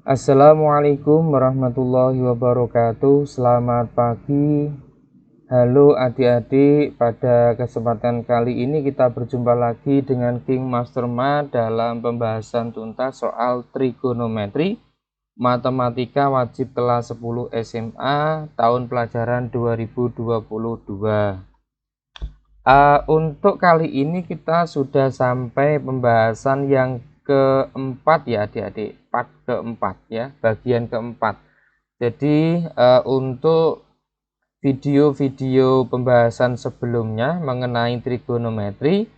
Assalamualaikum warahmatullahi wabarakatuh. Selamat pagi. Halo adik-adik, pada kesempatan kali ini kita berjumpa lagi dengan King Master Math dalam pembahasan tuntas soal trigonometri matematika wajib kelas 10 SMA tahun pelajaran 2022. Untuk kali ini kita sudah sampai pembahasan yang keempat ya adik-adik, part keempat ya, bagian keempat. Jadi untuk video-video pembahasan sebelumnya mengenai trigonometri,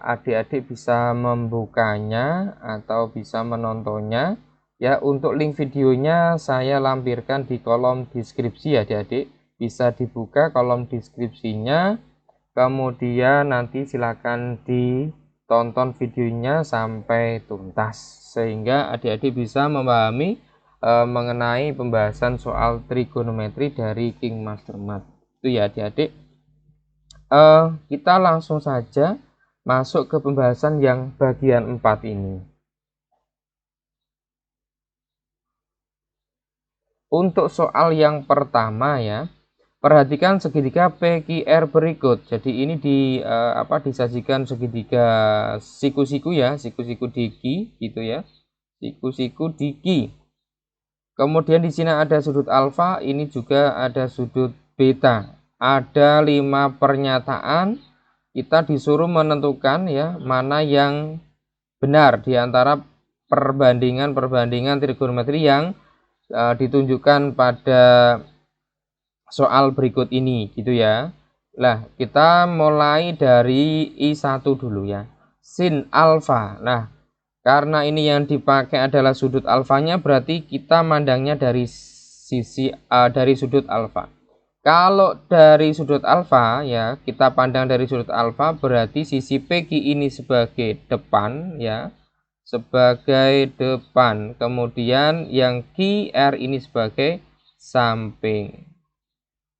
adik-adik bisa membukanya atau bisa menontonnya ya. Untuk link videonya saya lampirkan di kolom deskripsi ya adik-adik, bisa dibuka kolom deskripsinya. Kemudian nanti silakan ditonton videonya sampai tuntas sehingga adik-adik bisa memahami mengenai pembahasan soal trigonometri dari King Master Math. Itu ya adik-adik. Kita langsung saja masuk ke pembahasan yang bagian 4 ini. Untuk soal yang pertama ya, perhatikan segitiga PQR berikut. Jadi ini disajikan segitiga siku-siku ya, siku-siku diki gitu ya. Siku-siku diki. Kemudian di sini ada sudut alfa, ini juga ada sudut beta. Ada 5 pernyataan. Kita disuruh menentukan ya mana yang benar di antara perbandingan trigonometri yang ditunjukkan pada soal berikut ini gitu ya. Nah, kita mulai dari I1 dulu ya. Sin alfa. Nah, karena ini yang dipakai adalah sudut alfanya, berarti kita mandangnya dari dari sudut alfa. Kalau dari sudut alfa ya, kita pandang dari sudut alfa, berarti sisi PQ ini sebagai depan ya, sebagai depan. Kemudian yang QR ini sebagai samping.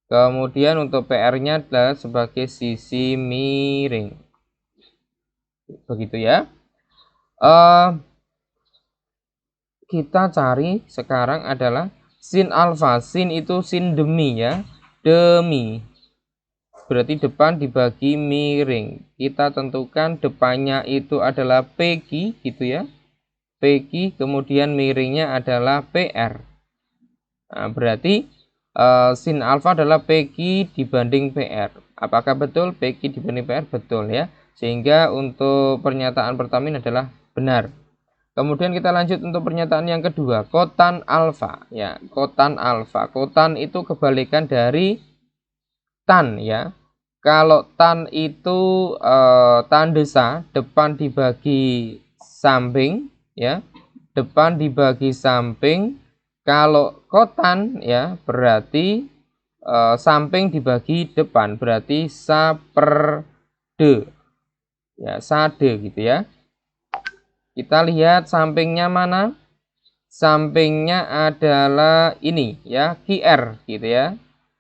Kemudian untuk PR-nya adalah sebagai sisi miring. Begitu ya. Kita cari sekarang adalah sin alfa. Sin itu sin demi ya. Demi. Berarti depan dibagi miring. Kita tentukan depannya itu adalah PQ gitu ya. PQ kemudian miringnya adalah PR. Nah, berarti sin alfa adalah PQ dibanding PR. Apakah betul PQ dibanding PR? Betul ya. Sehingga untuk pernyataan pertama ini adalah benar. Kemudian kita lanjut untuk pernyataan yang kedua, kotan alfa ya. Kotan alfa. Kotan itu kebalikan dari tan ya. Kalau tan itu tan desa, depan dibagi samping ya. Depan dibagi samping. Kalau kotan ya berarti samping dibagi depan, berarti saperde ya, sade gitu ya. Kita lihat sampingnya mana? Sampingnya adalah ini ya, QR gitu ya.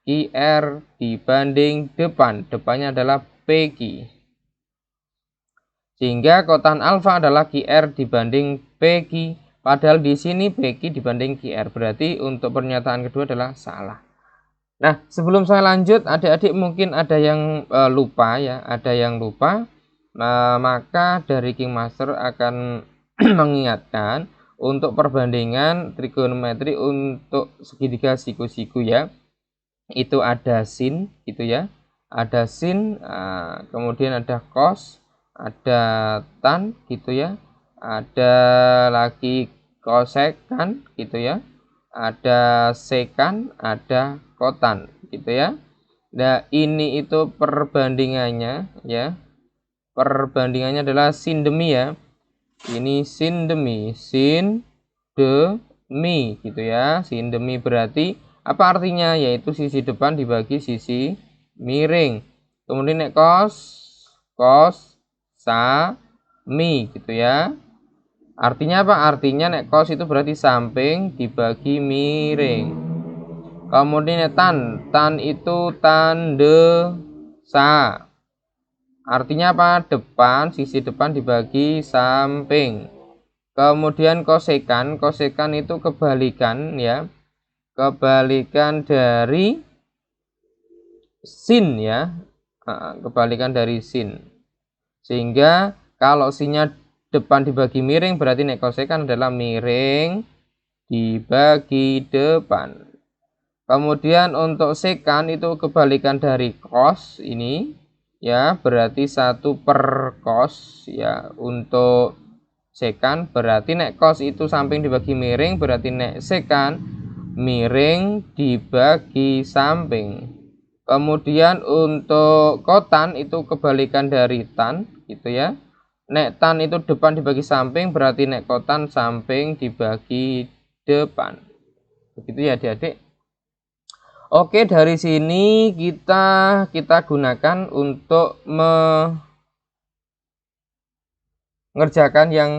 QR dibanding depan, depannya adalah PQ. Sehingga kotan alfa adalah QR dibanding PQ. Padahal di sini PQ dibanding QR, berarti untuk pernyataan kedua adalah salah. Nah, sebelum saya lanjut, adik-adik mungkin ada yang lupa ya, ada yang lupa. Nah, maka dari King Master akan mengingatkan untuk perbandingan trigonometri untuk segitiga siku-siku ya. Itu ada sin gitu ya. Ada sin, kemudian ada cos, ada tan gitu ya. Ada lagi kosekan gitu ya. Ada sekan, ada kotan gitu ya. Nah, ini itu perbandingannya ya. Perbandingannya adalah sin demi ya. Ini sin demi, sin demi gitu ya. Sin demi berarti apa artinya? Yaitu sisi depan dibagi sisi miring. Kemudian nek cos sa mi gitu ya. Artinya apa? Artinya nek cos itu berarti samping dibagi miring. Kemudian tan itu tande sa. Artinya apa? Depan, sisi depan dibagi samping. Kemudian kosekan, kosekan itu kebalikan ya, kebalikan dari sin ya, kebalikan dari sin. Sehingga kalau sinnya depan dibagi miring, berarti nek kosekan adalah miring dibagi depan. Kemudian untuk sekan itu kebalikan dari cos ini ya, berarti 1/cos ya. Untuk sekan berarti nek cos itu samping dibagi miring, berarti nek sekan miring dibagi samping. Kemudian untuk kotan itu kebalikan dari tan gitu ya. Nek tan itu depan dibagi samping, berarti nek kotan samping dibagi depan. Begitu ya adik-adik. Oke, dari sini kita gunakan untuk mengerjakan yang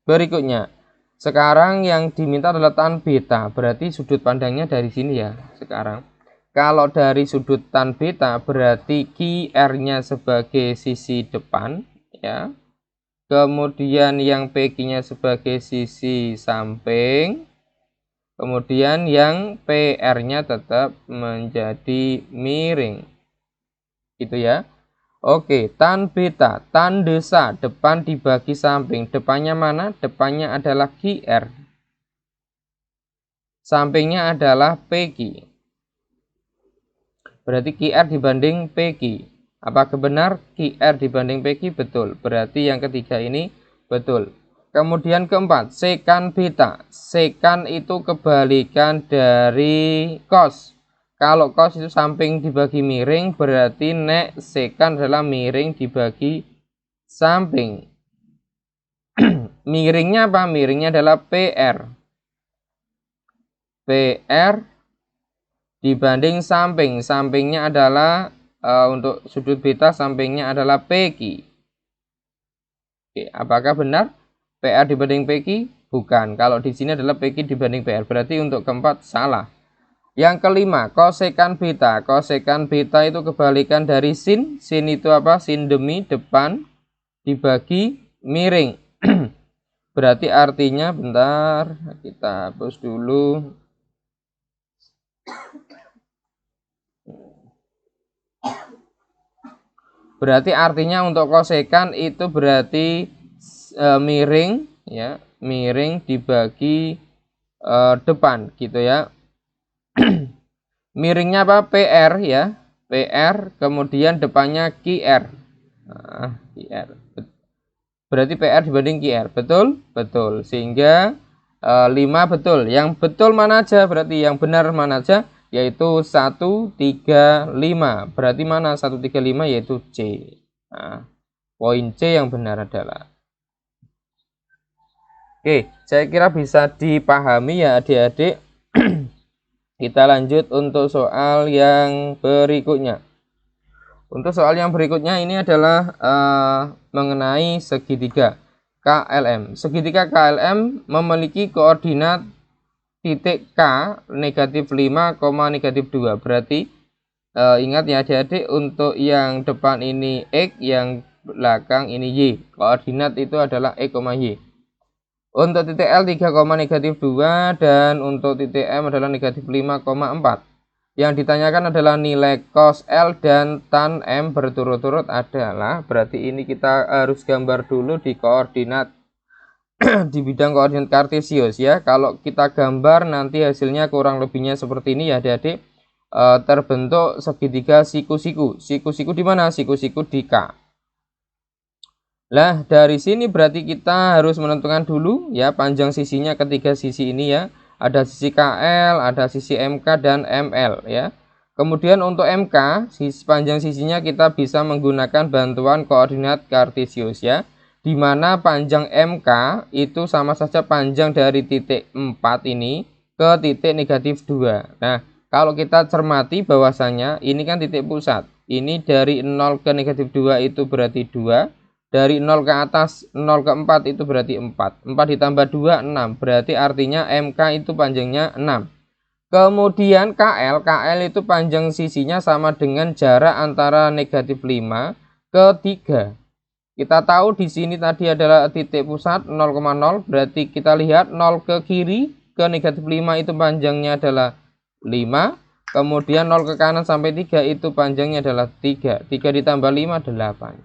berikutnya. Sekarang yang diminta adalah tan beta, berarti sudut pandangnya dari sini ya. Sekarang kalau dari sudut tan beta berarti QR-nya sebagai sisi depan ya. Kemudian yang PQ-nya sebagai sisi samping. Kemudian yang PR-nya tetap menjadi miring. Gitu ya. Oke, tan beta, tan desa, depan dibagi samping. Depannya mana? Depannya adalah QR. Sampingnya adalah PQ. Berarti QR dibanding PQ. Apakah benar? QR dibanding PQ? Betul. Berarti yang ketiga ini betul. Kemudian keempat, sekan beta. Sekan itu kebalikan dari cos. Kalau cos itu samping dibagi miring, berarti nek sekan adalah miring dibagi samping. Miringnya apa? Miringnya adalah PR. PR dibanding samping. Sampingnya adalah untuk sudut beta, sampingnya adalah PQ. Oke, apakah benar? PR dibanding PQ? Bukan. Kalau di sini adalah PQ dibanding PR. Berarti untuk keempat salah. Yang kelima, kosekan beta. Kosekan beta itu kebalikan dari sin. Sin itu apa? Sin demi depan dibagi miring. Berarti artinya, bentar, kita hapus dulu. Berarti artinya untuk kosekan itu berarti miring ya, miring dibagi depan gitu ya. Miringnya apa? PR ya, PR, kemudian depannya QR. QR. Berarti PR dibanding QR. Betul? Betul. Sehingga 5 betul. Yang betul mana aja? Berarti yang benar mana aja? Yaitu 1, 3, 5. Berarti mana 1, 3, 5? Yaitu C. Nah, poin C yang benar adalah. Oke, saya kira bisa dipahami ya adik-adik. Kita lanjut untuk soal yang berikutnya. Untuk soal yang berikutnya ini adalah mengenai segitiga KLM. Segitiga KLM memiliki koordinat titik K negatif 5, negatif 2. Berarti ingat ya adik-adik, untuk yang depan ini X, yang belakang ini Y. Koordinat itu adalah X, Y. Untuk titik L 3, negatif 2, dan untuk titik M adalah negatif 5,4. Yang ditanyakan adalah nilai cos L dan tan M berturut-turut adalah, berarti ini kita harus gambar dulu di koordinat di bidang koordinat kartesius ya. Kalau kita gambar nanti hasilnya kurang lebihnya seperti ini ya adik-adik. Terbentuk segitiga siku-siku. Siku-siku di mana? Siku-siku di K. Nah, dari sini berarti kita harus menentukan dulu ya panjang sisinya ketiga sisi ini ya. Ada sisi KL, ada sisi MK dan ML ya. Kemudian untuk MK, panjang sisinya kita bisa menggunakan bantuan koordinat kartesius ya. Di mana panjang MK itu sama saja panjang dari titik 4 ini ke titik negatif 2. Nah, kalau kita cermati bahwasanya ini kan titik pusat. Ini dari 0 ke negatif 2 itu berarti 2. Dari 0 ke atas 0 ke 4 itu berarti 4. 4 ditambah 2, 6. Berarti artinya MK itu panjangnya 6. Kemudian KL itu panjang sisinya sama dengan jarak antara negatif 5 ke 3. Kita tahu di sini tadi adalah titik pusat 0,0, berarti kita lihat 0 ke kiri ke negatif 5 itu panjangnya adalah 5. Kemudian 0 ke kanan sampai 3 itu panjangnya adalah 3. 3 ditambah 5 8.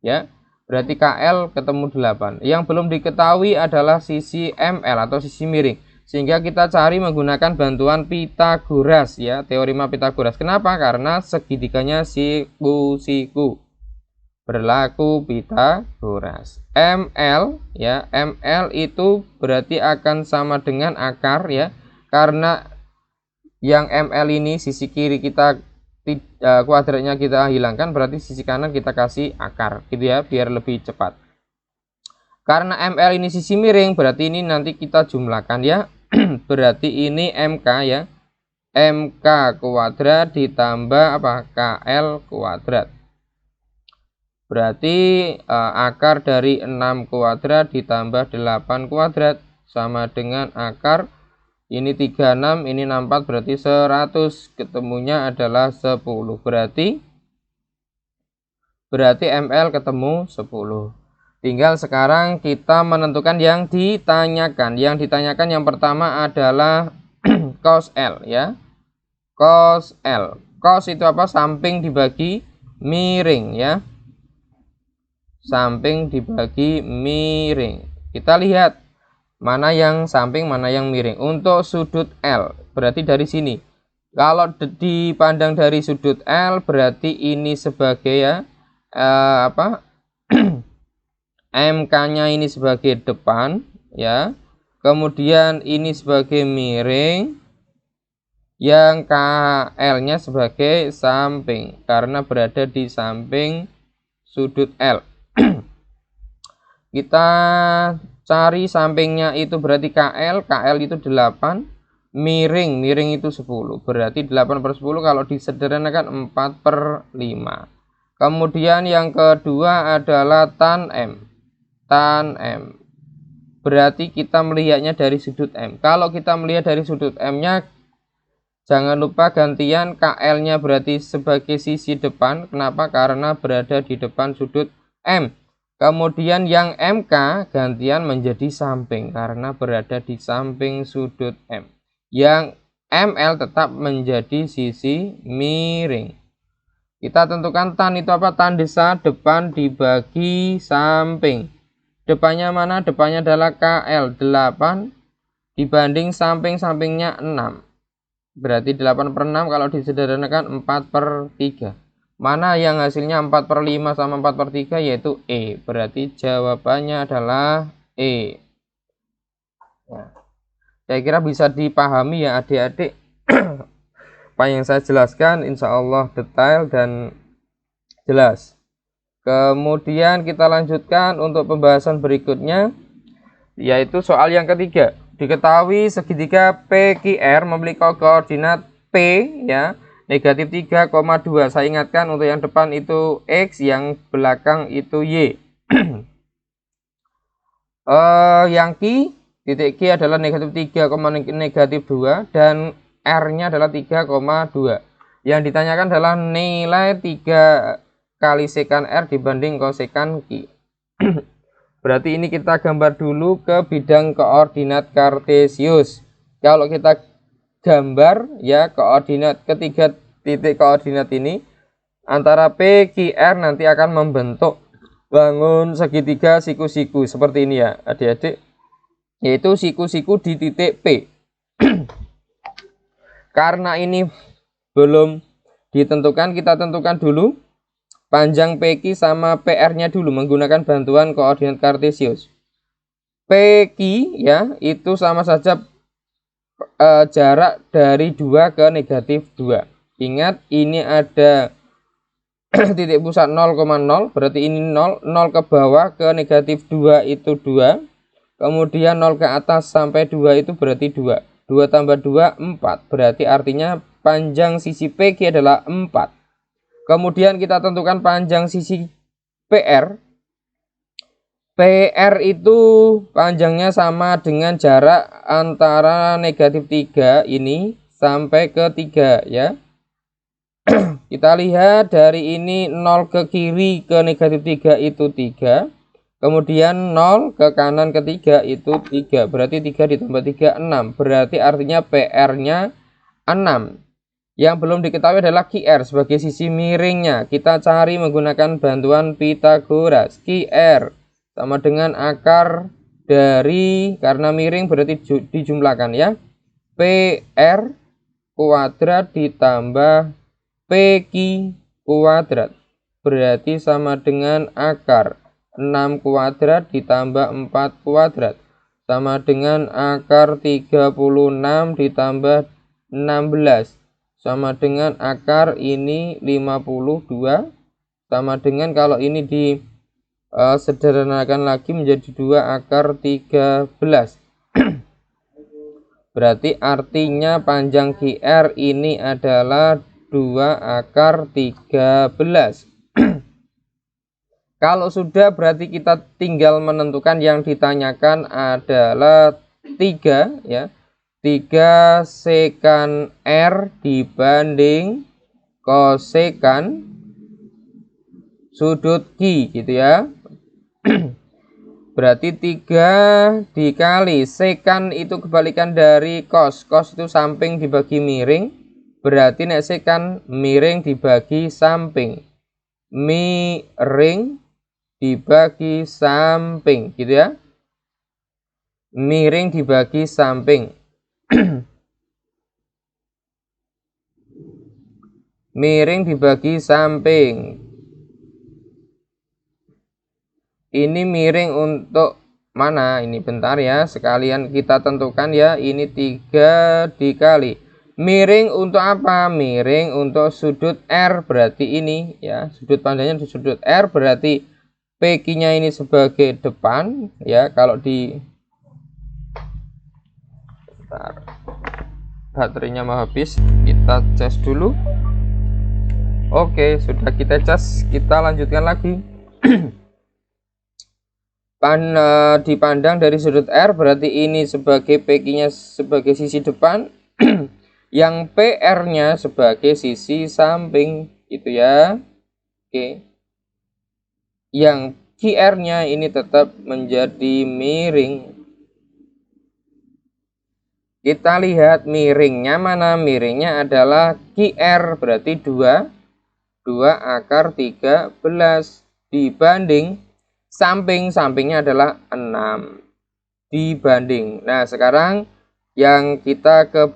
Ya. Berarti KL ketemu 8. Yang belum diketahui adalah sisi ML atau sisi miring. Sehingga kita cari menggunakan bantuan Pitagoras ya, teorema Pitagoras. Kenapa? Karena segitiganya siku-siku. Berlaku Pitagoras. ML ya, ML itu berarti akan sama dengan akar ya. Karena yang ML ini sisi kiri kita kuadratnya kita hilangkan, berarti sisi kanan kita kasih akar gitu ya, biar lebih cepat. Karena ML ini sisi miring, berarti ini nanti kita jumlahkan ya. Berarti ini MK ya, MK kuadrat ditambah apa, KL kuadrat. Berarti akar dari 6 kuadrat ditambah 8 kuadrat sama dengan akar ini 36, ini 64, berarti 100. Ketemunya adalah 10. Berarti ML ketemu 10. Tinggal sekarang kita menentukan yang ditanyakan. Yang ditanyakan yang pertama adalah cos L ya. Cos L. Cos itu apa? Samping dibagi miring ya. Samping dibagi miring. Kita lihat mana yang samping, mana yang miring. Untuk sudut L, berarti dari sini. Kalau dipandang dari sudut L, berarti ini sebagai ya MK-nya ini sebagai depan ya. Kemudian ini sebagai miring. Yang KL-nya sebagai samping karena berada di samping sudut L. Kita cari sampingnya itu berarti KL. KL itu 8. Miring itu 10. Berarti 8/10 kalau disederhanakan 4/5. Kemudian yang kedua adalah tan M. Tan M. Berarti kita melihatnya dari sudut M. Kalau kita melihat dari sudut M-nya, jangan lupa gantian KL-nya berarti sebagai sisi depan. Kenapa? Karena berada di depan sudut M. Kemudian yang MK gantian menjadi samping karena berada di samping sudut M. Yang ML tetap menjadi sisi miring. Kita tentukan tan itu apa? Tan desa depan dibagi samping. Depannya mana? Depannya adalah KL 8 dibanding samping-sampingnya 6. Berarti 8/6 kalau disederhanakan 4/3. Mana yang hasilnya 4/5 sama 4/3, yaitu E. Berarti jawabannya adalah E. Nah, saya kira bisa dipahami ya adik-adik. Apa yang saya jelaskan insya Allah detail dan jelas. Kemudian kita lanjutkan untuk pembahasan berikutnya, yaitu soal yang ketiga. Diketahui segitiga PQR memiliki koordinat P ya, negatif 3,2. Saya ingatkan untuk yang depan itu X, yang belakang itu Y. Yang titik Q adalah negatif 3, negatif 2 dan R-nya adalah 3,2. Yang ditanyakan adalah nilai 3 kali sekan R dibanding kosekan Q. Berarti ini kita gambar dulu ke bidang koordinat kartesius. Kalau kita gambar ya koordinat ketiga titik koordinat ini antara P, Q, R nanti akan membentuk bangun segitiga siku-siku seperti ini ya adik-adik, yaitu siku-siku di titik P. Karena ini belum ditentukan, kita tentukan dulu panjang PQ sama PR-nya dulu menggunakan bantuan koordinat kartesius. PQ ya itu sama saja jarak dari 2 ke negatif 2. Ingat ini ada titik pusat 0,0, berarti ini 0, 0 ke bawah ke negatif 2 itu 2. Kemudian 0 ke atas sampai 2 itu berarti 2. 2 tambah 2, 4. Berarti artinya panjang sisi PQ adalah 4. Kemudian kita tentukan panjang sisi PR. PR itu panjangnya sama dengan jarak antara negatif 3 ini sampai ke 3 ya. Kita lihat dari ini 0 ke kiri ke negatif 3 itu 3. Kemudian 0 ke kanan ke 3 itu 3. Berarti 3 ditambah 3, 6. Berarti artinya PR-nya 6. Yang belum diketahui adalah QR sebagai sisi miringnya. Kita cari menggunakan bantuan Pythagoras. QR sama dengan akar dari, karena miring berarti dijumlahkan ya. PR kuadrat ditambah PQ kuadrat berarti sama dengan akar 6 kuadrat ditambah 4 kuadrat sama dengan akar 36 ditambah 16 sama dengan akar ini 52 sama dengan, kalau ini di sederhanakan lagi menjadi 2 akar 13. Berarti artinya panjang QR ini adalah 2 akar 13. Kalau sudah, berarti kita tinggal menentukan yang ditanyakan adalah 3 ya. 3 sekan R dibanding kosekan sudut Q gitu ya. Berarti 3 dikali sekan itu kebalikan dari cos. Cos itu samping dibagi miring. Berarti nek sekan miring dibagi samping. Miring dibagi samping gitu ya. Miring dibagi samping. Miring dibagi samping. Ini miring untuk mana? Ini bentar ya, sekalian kita tentukan ya. Ini 3 dikali. Miring untuk apa? Miring untuk sudut R, berarti ini ya. Sudut pandangnya di sudut R, berarti PQ-nya ini sebagai depan ya. Kalau di bentar, baterainya mau habis, kita cas dulu. Oke, sudah kita cas, kita lanjutkan lagi. Dipandang dari sudut R, berarti ini sebagai PQ-nya sebagai sisi depan, yang PR-nya sebagai sisi samping gitu ya. Oke. Yang QR-nya ini tetap menjadi miring. Kita lihat miringnya mana? Miringnya adalah QR, berarti 2 akar 13 dibanding sampingnya adalah 6 dibanding. Nah, sekarang yang kita ke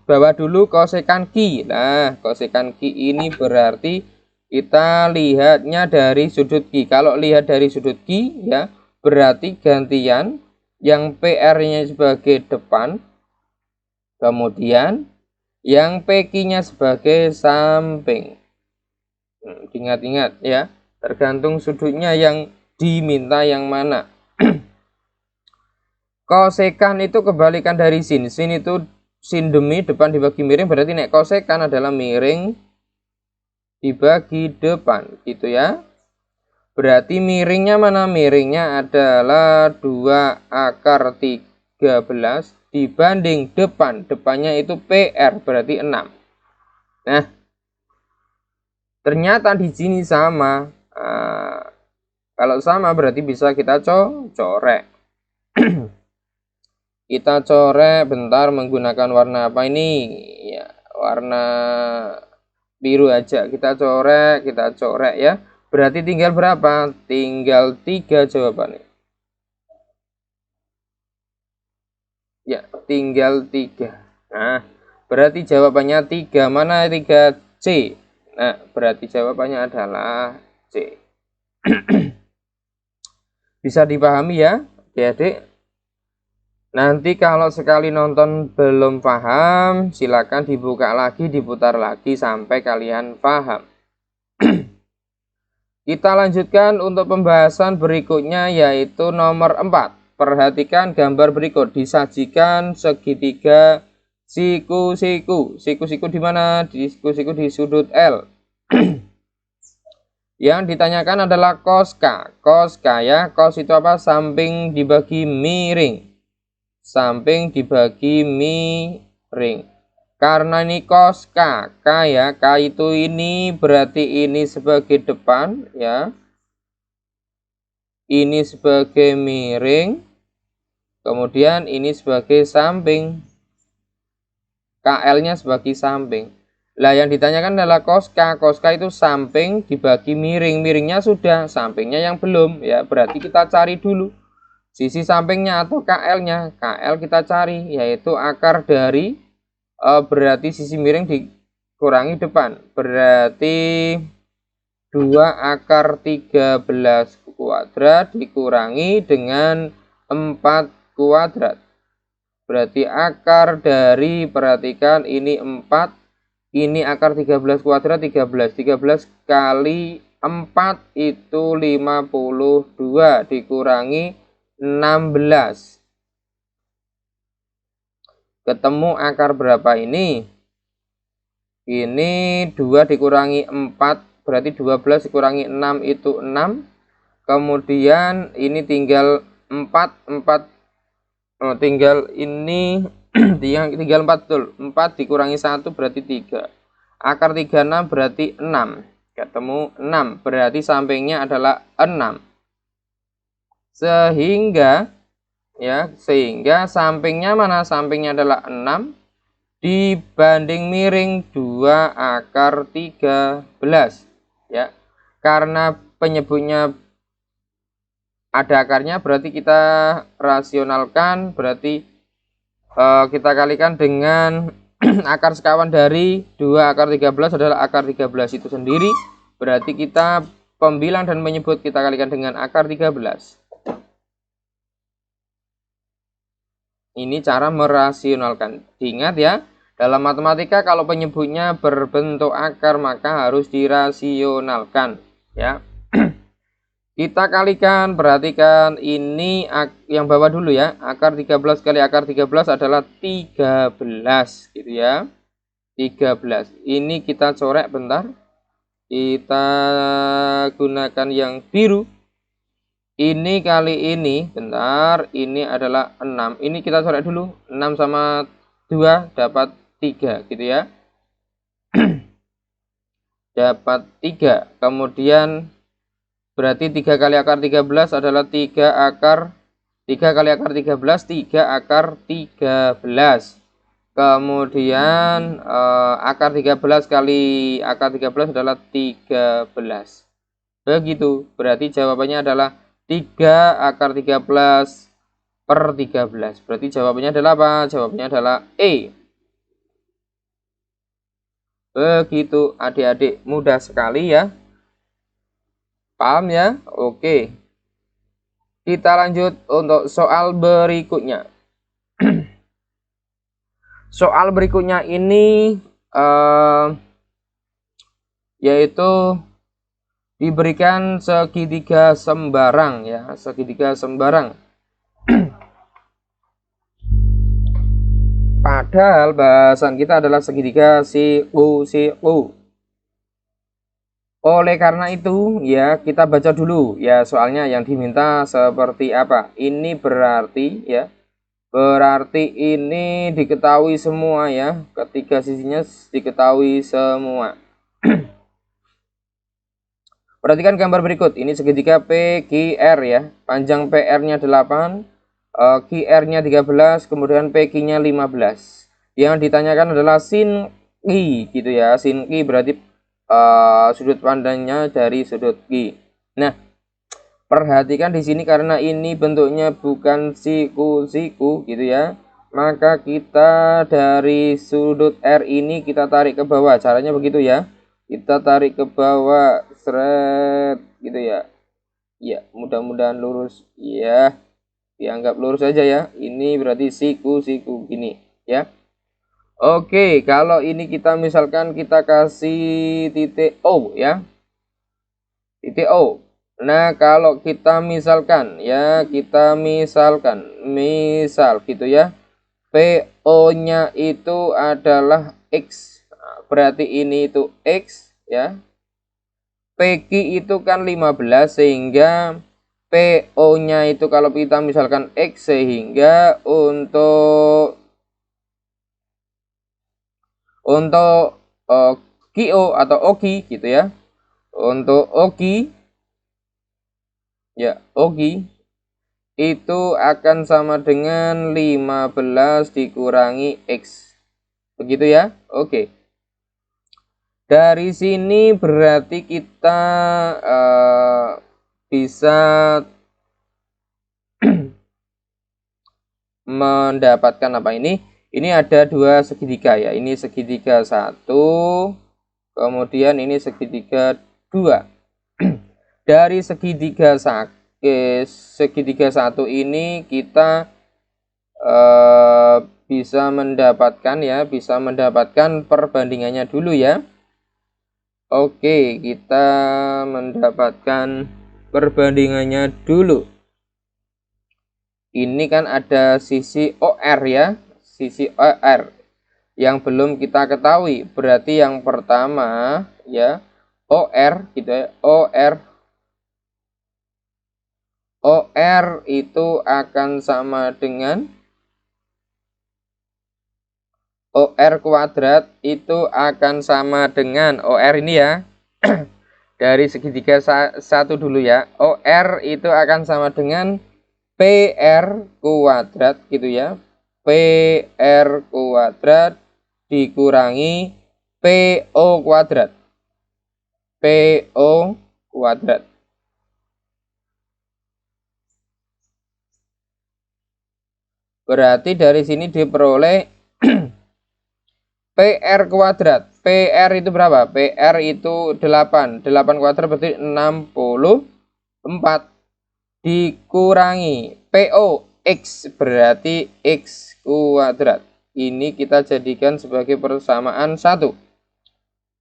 bawah dulu, kosekan Q. Nah, kosekan Q ini berarti kita lihatnya dari sudut Q. Kalau lihat dari sudut Q ya, berarti gantian yang PR-nya sebagai depan, kemudian yang PQ-nya sebagai samping. Ingat-ingat ya, tergantung sudutnya yang diminta yang mana. Kosekan itu kebalikan dari sin. Sin itu sin demi depan dibagi miring, berarti nek kosekan adalah miring dibagi depan gitu ya. Berarti miringnya mana? Miringnya adalah 2 akar 13 dibanding depan. Depannya itu PR, berarti 6. Nah, ternyata di sini sama. Kalau sama berarti bisa kita corek. Kita corek bentar menggunakan warna apa ini? Ya, warna biru aja. Kita corek ya. Berarti tinggal berapa? Tinggal 3 jawabannya. Ya, tinggal 3. Nah, berarti jawabannya 3. Mana 3C? Nah, berarti jawabannya adalah C. Bisa dipahami ya, adik-adik? Nanti kalau sekali nonton belum paham, silakan dibuka lagi, diputar lagi sampai kalian paham. Kita lanjutkan untuk pembahasan berikutnya, yaitu nomor 4. Perhatikan gambar berikut. Disajikan segitiga siku-siku. Siku-siku di mana? Siku-siku di sudut L. Yang ditanyakan adalah cos K. Cos K ya. Cos itu apa? Samping dibagi miring. Samping dibagi miring. K Karena ini cos K ya, K itu ini berarti ini sebagai depan ya. Ini sebagai miring. Kemudian ini sebagai samping. KL-nya sebagai samping. Lah yang ditanyakan adalah cos K. Cos K itu samping dibagi miring. Miringnya sudah, sampingnya yang belum ya. Berarti kita cari dulu sisi sampingnya atau KL-nya. KL kita cari, yaitu akar dari berarti sisi miring dikurangi depan. Berarti 2 akar 13 kuadrat dikurangi dengan 4 kuadrat. Berarti akar dari, perhatikan ini 4, ini akar 13 kuadrat 13. 13 kali 4 itu 52 dikurangi 16. Ketemu akar berapa ini? Ini 2 dikurangi 4, berarti 12 dikurangi 6 itu 6. Kemudian ini tinggal 4, tinggal ini tinggal 4 betul. 4 dikurangi 1 berarti 3. Akar 36 berarti 6. Ketemu 6, berarti sampingnya adalah 6. Sehingga sampingnya mana? Sampingnya adalah 6 dibanding miring 2 akar 13 ya. Karena penyebutnya ada akarnya, berarti kita rasionalkan, berarti kita kalikan dengan akar sekawan dari 2 akar 13 adalah akar 13 itu sendiri. Berarti kita pembilang dan menyebut kita kalikan dengan akar 13. Ini cara merasionalkan. Diingat ya, dalam matematika kalau penyebutnya berbentuk akar maka harus dirasionalkan ya. Kita kalikan, perhatikan ini yang bawah dulu ya. Akar 13 kali akar 13 adalah 13 gitu ya. 13. Ini kita coret bentar. Kita gunakan yang biru. Ini kali ini, bentar, ini adalah 6. Ini kita coret dulu. 6 sama 2 dapat 3 gitu ya. Dapat 3. Kemudian berarti 3 kali akar 13 adalah 3 akar 3 kali akar 13, 3 akar 13. Kemudian akar 13 kali akar 13 adalah 13. Begitu. Berarti jawabannya adalah 3 akar 13 per 13. Berarti jawabannya adalah apa? Jawabannya adalah E. Begitu adik-adik, mudah sekali ya. Paham ya? Oke. Kita lanjut untuk soal berikutnya. Soal berikutnya ini yaitu diberikan segitiga sembarang ya, segitiga sembarang. Padahal bahasan kita adalah segitiga siku. Oleh karena itu ya, kita baca dulu ya soalnya yang diminta seperti apa. Ini berarti ya, berarti ini diketahui semua ya, ketiga sisinya diketahui semua. Perhatikan gambar berikut. Ini segitiga PQR ya. Panjang PR-nya 8, QR-nya 13, kemudian PQ-nya 15. Yang ditanyakan adalah sin Q gitu ya. Sin Q berarti sudut pandangnya dari sudut Q. Nah, perhatikan di sini karena ini bentuknya bukan siku gitu ya. Maka kita dari sudut R ini kita tarik ke bawah. Caranya begitu ya. Kita tarik ke bawah, seret gitu ya. Ya, mudah-mudahan lurus. Ya, dianggap lurus saja ya. Ini berarti siku gini ya. Oke, kalau ini kita misalkan kita kasih titik O ya. Titik O. Nah, kalau kita misalkan ya, misal gitu ya. PO-nya itu adalah X. Berarti ini itu X ya. PQ itu kan 15 sehingga PO-nya itu kalau kita misalkan X, sehingga untuk Untuk QO atau OKI gitu ya. Untuk OKI ya, OKI itu akan sama dengan 15 dikurangi X. Begitu ya. Oke. Dari sini berarti kita bisa mendapatkan apa ini? Ini ada dua segitiga ya. Ini segitiga 1, kemudian ini segitiga 2. Dari segitiga 1 ini kita bisa mendapatkan perbandingannya dulu ya. Oke, kita mendapatkan perbandingannya dulu. Ini kan ada sisi OR ya, sisi OR yang belum kita ketahui. Berarti yang pertama ya, OR gitu ya, OR itu akan sama dengan OR kuadrat itu akan sama dengan OR ini ya. Dari segitiga 1 dulu ya. OR itu akan sama dengan PR kuadrat gitu ya. PR kuadrat dikurangi PO kuadrat. PO kuadrat. Berarti dari sini diperoleh PR kuadrat. PR itu berapa? PR itu 8. 8 kuadrat berarti 64. Dikurangi PO X berarti X kuadrat. Ini kita jadikan sebagai persamaan 1.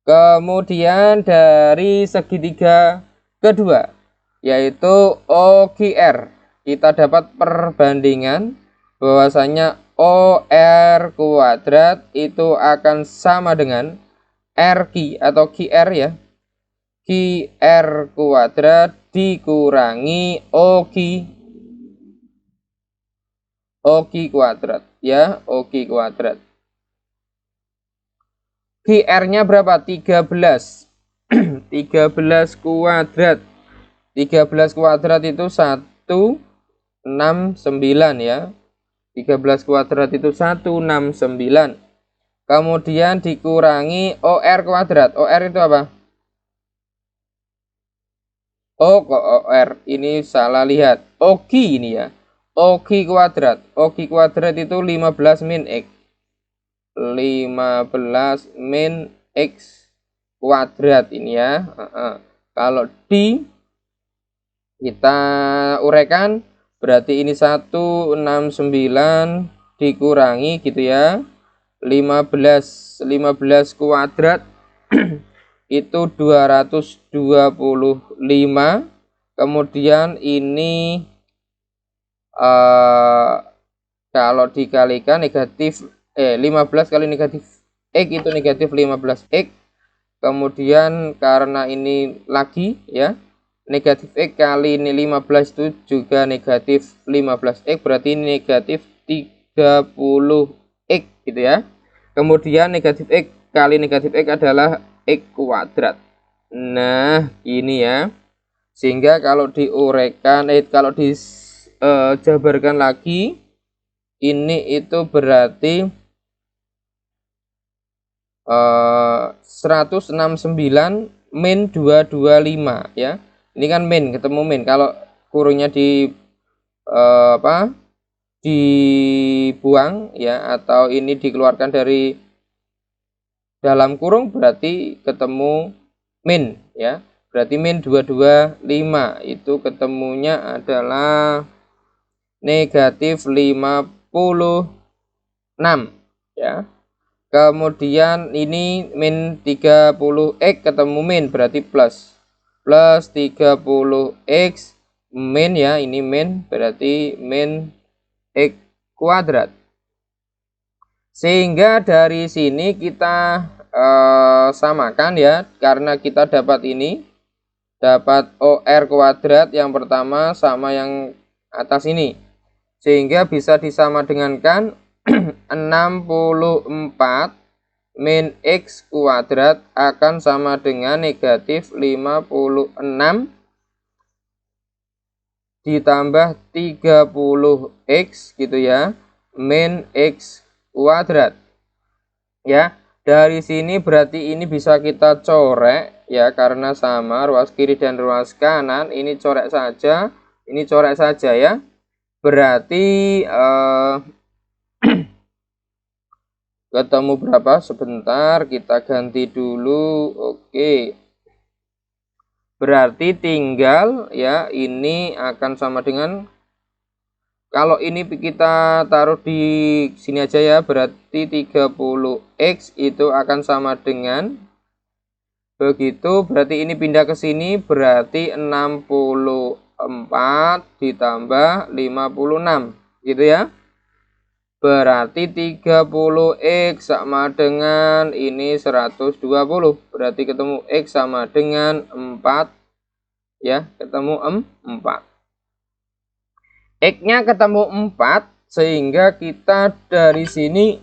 Kemudian dari segitiga kedua, yaitu OQR. Kita dapat perbandingan bahwasanya OR kuadrat itu akan sama dengan RQ atau QR ya. QR kuadrat dikurangi OQ kuadrat ya, OQ kuadrat. QR-nya berapa? 13. 13 kuadrat. 13 kuadrat itu 169 ya. 13 kuadrat itu 169. Kemudian dikurangi OR kuadrat. OR itu apa? Oh, kok OR? Ini salah lihat. OQ ini ya. OQ kuadrat. OQ kuadrat itu 15 min X. 15 min X kuadrat ini ya. Kalau kita uraikan berarti ini 169 dikurangi gitu ya. 15 kuadrat itu 225. Kemudian ini kalau dikalikan negatif 15 kali negatif X itu negatif 15X. Kemudian karena ini lagi ya, negatif X kali ini 15 itu juga negatif 15X, berarti ini negatif 30X gitu ya. Kemudian negatif X kali negatif X adalah X kuadrat. Nah ini ya, sehingga kalau diuraikan kalau dijabarkan lagi, ini itu berarti 169 min 225 ya. Ini kan min, ketemu min. Kalau kurungnya dibuang ya, atau ini dikeluarkan dari dalam kurung, berarti ketemu min ya. Berarti min 225 itu ketemunya adalah negatif 56 ya. Kemudian ini min 30X ketemu min, berarti plus 30X min ya, ini min berarti min X kuadrat. Sehingga dari sini kita samakan ya, karena kita dapat ini, dapat OR kuadrat yang pertama sama yang atas ini, sehingga bisa disamadengankan 64 min X kuadrat akan sama dengan negatif 56 ditambah 30X gitu ya, min X kuadrat. Ya, dari sini berarti ini bisa kita corek ya, karena sama ruas kiri dan ruas kanan, ini corek saja, ini corek saja ya. Berarti ketemu berapa? Sebentar, kita ganti dulu. Oke. Berarti tinggal ya, ini akan sama dengan, kalau ini kita taruh di sini aja ya, berarti 30X itu akan sama dengan, begitu, berarti ini pindah ke sini, berarti 64 ditambah 56 gitu ya. Berarti 30X sama dengan ini 120. Berarti ketemu X sama dengan 4 ya, ketemu 4. X-nya ketemu 4, sehingga kita dari sini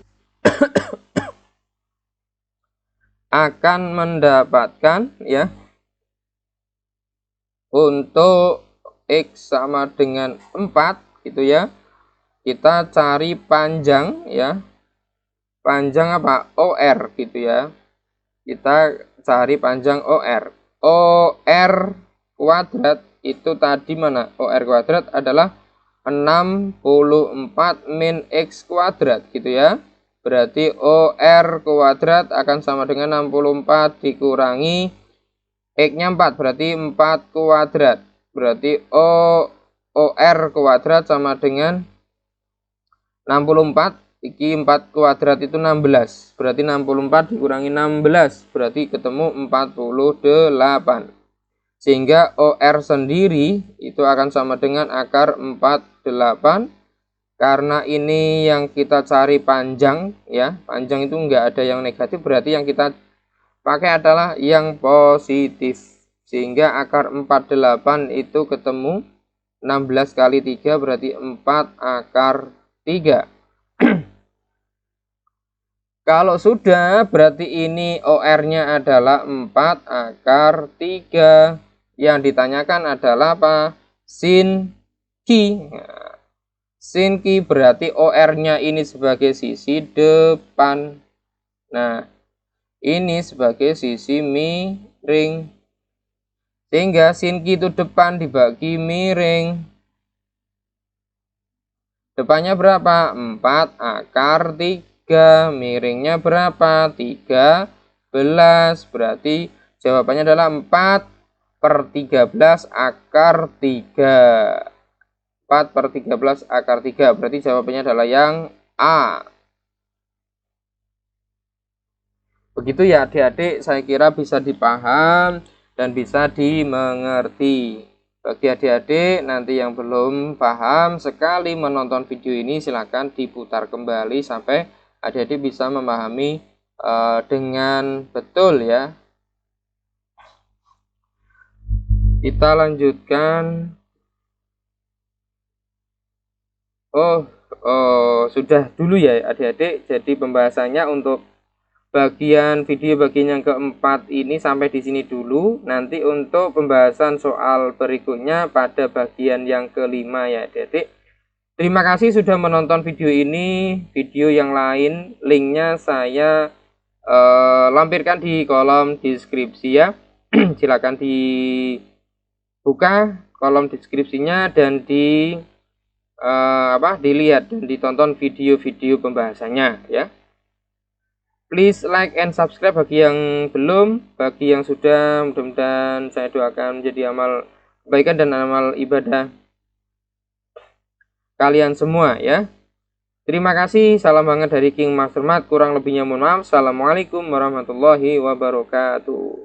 akan mendapatkan ya, untuk X sama dengan 4 gitu ya. Kita cari panjang ya. Panjang apa? OR gitu ya. Kita cari panjang OR. OR kuadrat itu tadi mana? OR kuadrat adalah 64 min X kuadrat gitu ya. Berarti OR kuadrat akan sama dengan 64 dikurangi X-nya 4, berarti 4 kuadrat. Berarti OR kuadrat sama dengan 64, iki 4 kuadrat itu 16. Berarti 64 dikurangi 16, berarti ketemu 48. Sehingga OR sendiri itu akan sama dengan akar 48. Karena ini yang kita cari panjang ya, panjang itu enggak ada yang negatif, berarti yang kita pakai adalah yang positif. Sehingga akar 48 itu ketemu 16 kali 3 berarti 4 akar 3. Kalau sudah, berarti ini OR-nya adalah 4 akar 3. Yang ditanyakan adalah apa? Sin Ki. Nah, sin Ki berarti OR-nya ini sebagai sisi depan. Nah, ini sebagai sisi miring. Sehingga sin Ki itu depan dibagi miring. Depannya berapa? 4 akar 3. Miringnya berapa? 13. Berarti jawabannya adalah 4/13 akar 3. 4/13 akar 3. Berarti jawabannya adalah yang A. Begitu ya adik-adik, saya kira bisa dipaham dan bisa dimengerti. Bagi adik-adik nanti yang belum paham, sekali menonton video ini silahkan diputar kembali sampai adik-adik bisa memahami dengan betul ya. Kita lanjutkan. Sudah dulu ya adik-adik. Jadi pembahasannya untuk bagian video bagian yang keempat ini sampai di sini dulu. Nanti untuk pembahasan soal berikutnya pada bagian yang kelima ya adik-adik. Terima kasih sudah menonton video ini. Video yang lain linknya saya lampirkan di kolom deskripsi ya. Silakan dibuka kolom deskripsinya dan dilihat dan ditonton video-video pembahasannya ya. Please like and subscribe bagi yang belum, bagi yang sudah mudah-mudahan saya doakan menjadi amal kebaikan dan amal ibadah kalian semua ya. Terima kasih, salam hangat dari King Mastermat, kurang lebihnya mohon maaf. Assalamualaikum warahmatullahi wabarakatuh.